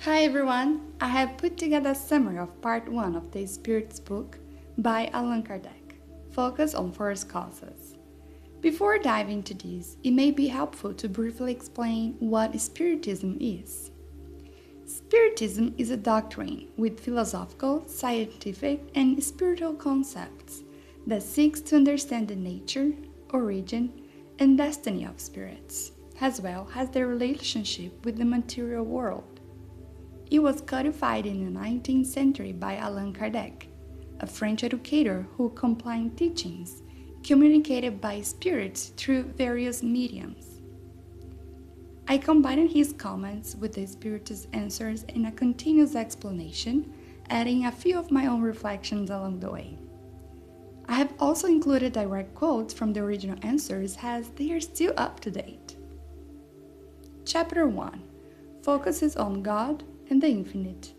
Hi everyone! I have put together a summary of part 1 of the Spirit's book by Allan Kardec, focused on first causes. Before diving into this, it may be helpful to briefly explain what Spiritism is. Spiritism is a doctrine with philosophical, scientific, and spiritual concepts that seeks to understand the nature, origin, and destiny of spirits, as well as their relationship with the material world. It was codified in the 19th century by Allan Kardec, a French educator who compiled teachings communicated by spirits through various mediums. I combined his comments with the Spirit's answers in a continuous explanation, adding a few of my own reflections along the way. I have also included direct quotes from the original answers as they are still up to date. Chapter 1 focuses on God and the infinite,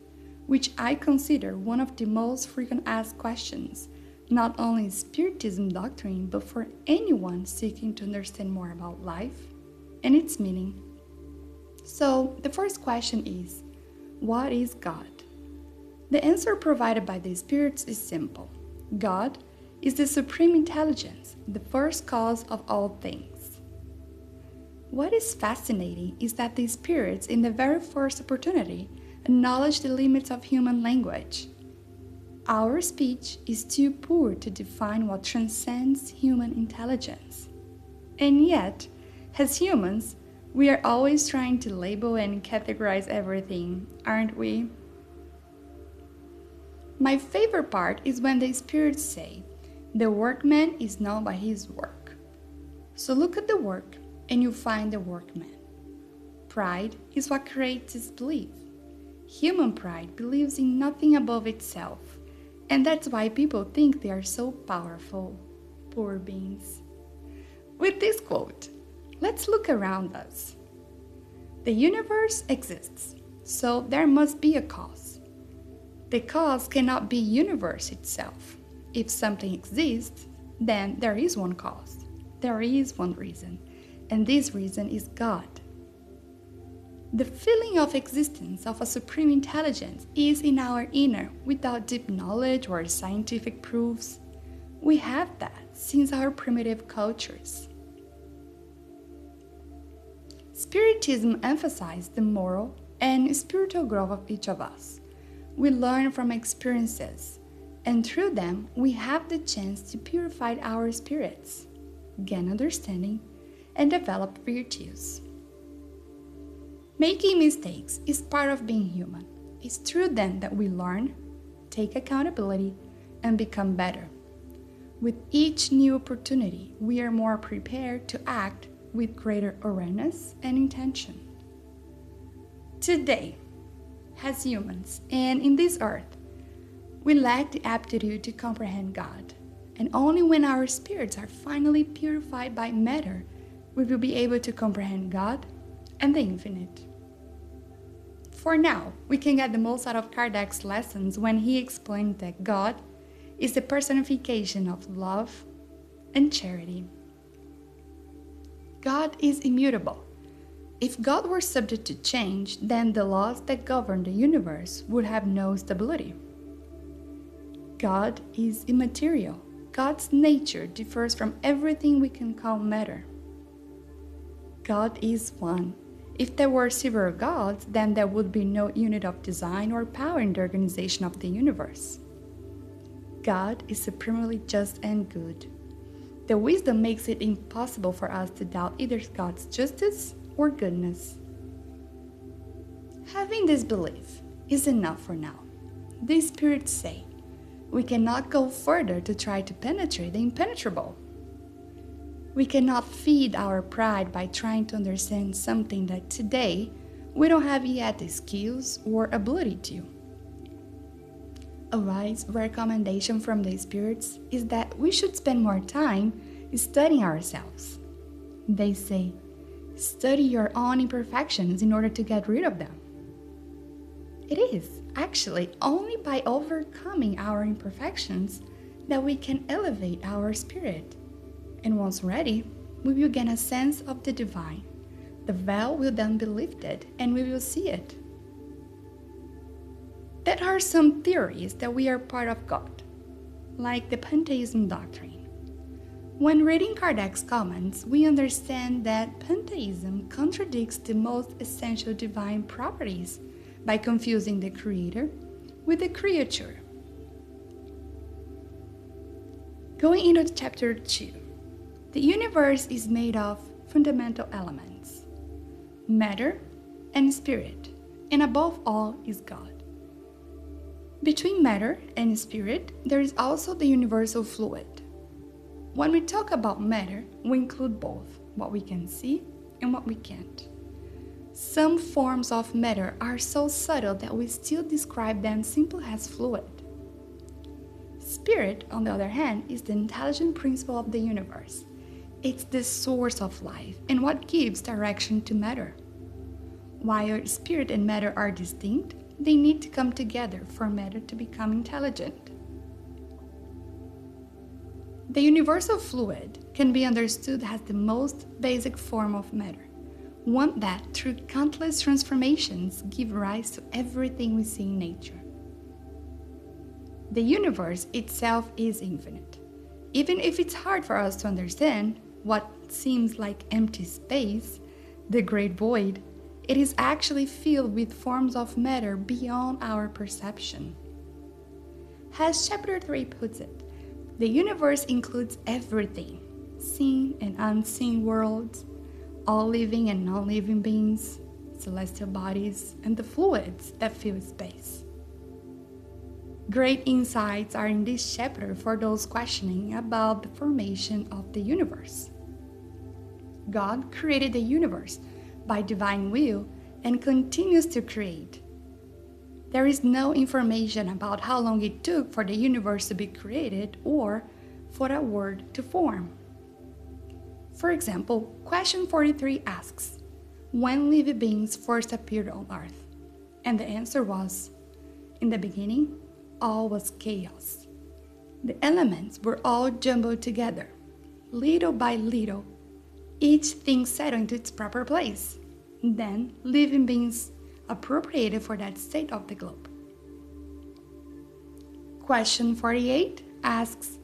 which I consider one of the most frequently asked questions, not only in Spiritism doctrine, but for anyone seeking to understand more about life and its meaning. So, the first question is, what is God? The answer provided by the Spirits is simple. God is the supreme intelligence, the first cause of all things. What is fascinating is that the Spirits, in the very first opportunity, acknowledge the limits of human language. Our speech is too poor to define what transcends human intelligence. And yet, as humans, we are always trying to label and categorize everything, aren't we? My favorite part is when the Spirits say, "The workman is known by his work." So look at the work and you find the workman. Pride is what creates disbelief. Human pride believes in nothing above itself, and that's why people think they are so powerful. Poor beings. With this quote, let's look around us. The universe exists, so there must be a cause. The cause cannot be universe itself. If something exists, then there is one cause. There is one reason, and this reason is God. The feeling of existence of a supreme intelligence is in our inner without deep knowledge or scientific proofs. We have that since our primitive cultures. Spiritism emphasizes the moral and spiritual growth of each of us. We learn from experiences, and through them we have the chance to purify our spirits, gain understanding, and develop virtues. Making mistakes is part of being human. It's through them that we learn, take accountability, and become better. With each new opportunity, we are more prepared to act with greater awareness and intention. Today, as humans and in this earth, we lack the aptitude to comprehend God, and only when our spirits are finally purified by matter, we will be able to comprehend God and the infinite. For now, we can get the most out of Kardec's lessons when he explained that God is the personification of love and charity. God is immutable. If God were subject to change, then the laws that govern the universe would have no stability. God is immaterial. God's nature differs from everything we can call matter. God is one. If there were several gods, then there would be no unit of design or power in the organization of the universe. God is supremely just and good. The wisdom makes it impossible for us to doubt either God's justice or goodness. Having this belief is enough for now. The Spirits say, we cannot go further to try to penetrate the impenetrable. We cannot feed our pride by trying to understand something that today we don't have yet the skills or ability to. A wise recommendation from the Spirits is that we should spend more time studying ourselves. They say, study your own imperfections in order to get rid of them. It is actually only by overcoming our imperfections that we can elevate our spirit. And once ready, we will gain a sense of the divine. The veil will then be lifted and we will see it. There are some theories that we are part of God, like the pantheism doctrine. When reading Kardec's comments, we understand that pantheism contradicts the most essential divine properties by confusing the creator with the creature. Going into chapter 2, the universe is made of fundamental elements, matter and spirit, and above all is God. Between matter and spirit, there is also the universal fluid. When we talk about matter, we include both what we can see and what we can't. Some forms of matter are so subtle that we still describe them simply as fluid. Spirit, on the other hand, is the intelligent principle of the universe. It's the source of life and what gives direction to matter. While spirit and matter are distinct, they need to come together for matter to become intelligent. The universal fluid can be understood as the most basic form of matter, one that, through countless transformations, give rise to everything we see in nature. The universe itself is infinite. Even if it's hard for us to understand what seems like empty space, the great void, it is actually filled with forms of matter beyond our perception. As chapter 3 puts it, the universe includes everything, seen and unseen worlds, all living and non-living beings, celestial bodies, and the fluids that fill space. Great insights are in this chapter for those questioning about the formation of the universe. God created the universe by divine will and continues to create. There is no information about how long it took for the universe to be created or for a world to form. For example, question 43 asks, when living beings first appeared on Earth? And the answer was, in the beginning, all was chaos. The elements were all jumbled together. Little by little, each thing settled into its proper place. Then, living beings appropriated for that state of the globe. Question 48 asks,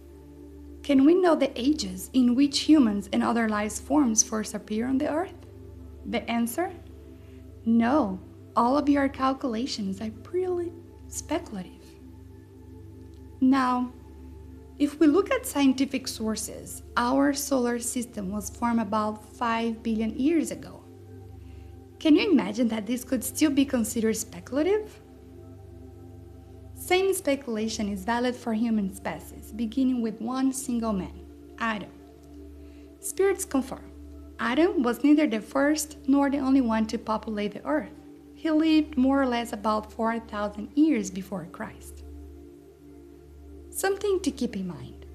can we know the ages in which humans and other life forms first appear on the Earth? The answer? No, all of your calculations are purely speculative. Now, if we look at scientific sources, our solar system was formed about 5 billion years ago. Can you imagine that this could still be considered speculative? Same speculation is valid for human species, beginning with one single man, Adam. Spirits confirm, Adam was neither the first nor the only one to populate the earth. He lived more or less about 4,000 years before Christ. Something to keep in mind.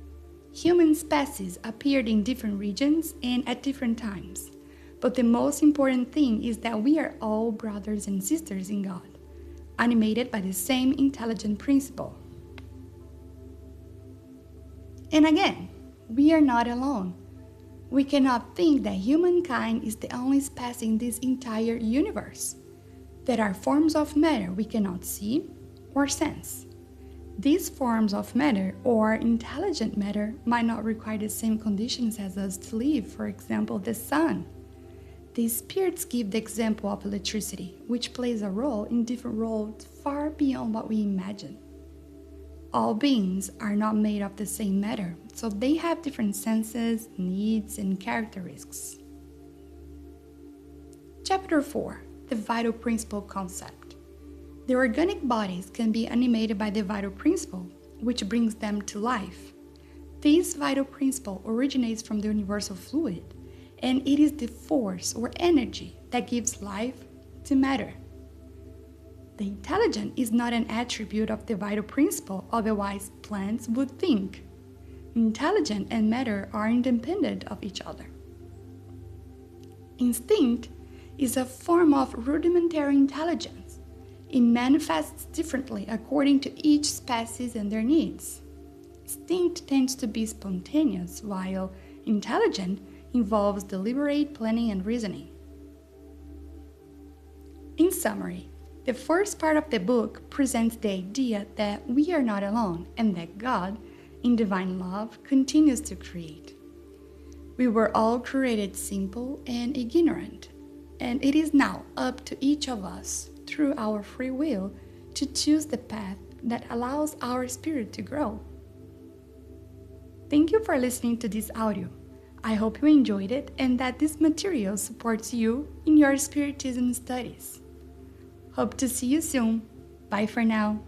Human species appeared in different regions and at different times. But the most important thing is that we are all brothers and sisters in God, animated by the same intelligent principle. And again, we are not alone. We cannot think that humankind is the only species in this entire universe. There are forms of matter we cannot see or sense. These forms of matter, or intelligent matter, might not require the same conditions as us to live, for example, the sun. These spirits give the example of electricity, which plays a role in different worlds far beyond what we imagine. All beings are not made of the same matter, so they have different senses, needs, and characteristics. Chapter 4. The Vital Principle Concept. The organic bodies can be animated by the vital principle, which brings them to life. This vital principle originates from the universal fluid, and it is the force or energy that gives life to matter. The intelligent is not an attribute of the vital principle, otherwise plants would think. Intelligent and matter are independent of each other. Instinct is a form of rudimentary intelligence. It manifests differently according to each species and their needs. Instinct tends to be spontaneous, while intelligent involves deliberate planning and reasoning. In summary, The first part of the book presents the idea that we are not alone and that God, in divine love, continues to create. We were all created simple and ignorant, and it is now up to each of us, through our free will, to choose the path that allows our spirit to grow. Thank you for listening to this audio. I hope you enjoyed it and that this material supports you in your Spiritism studies. Hope to see you soon. Bye for now.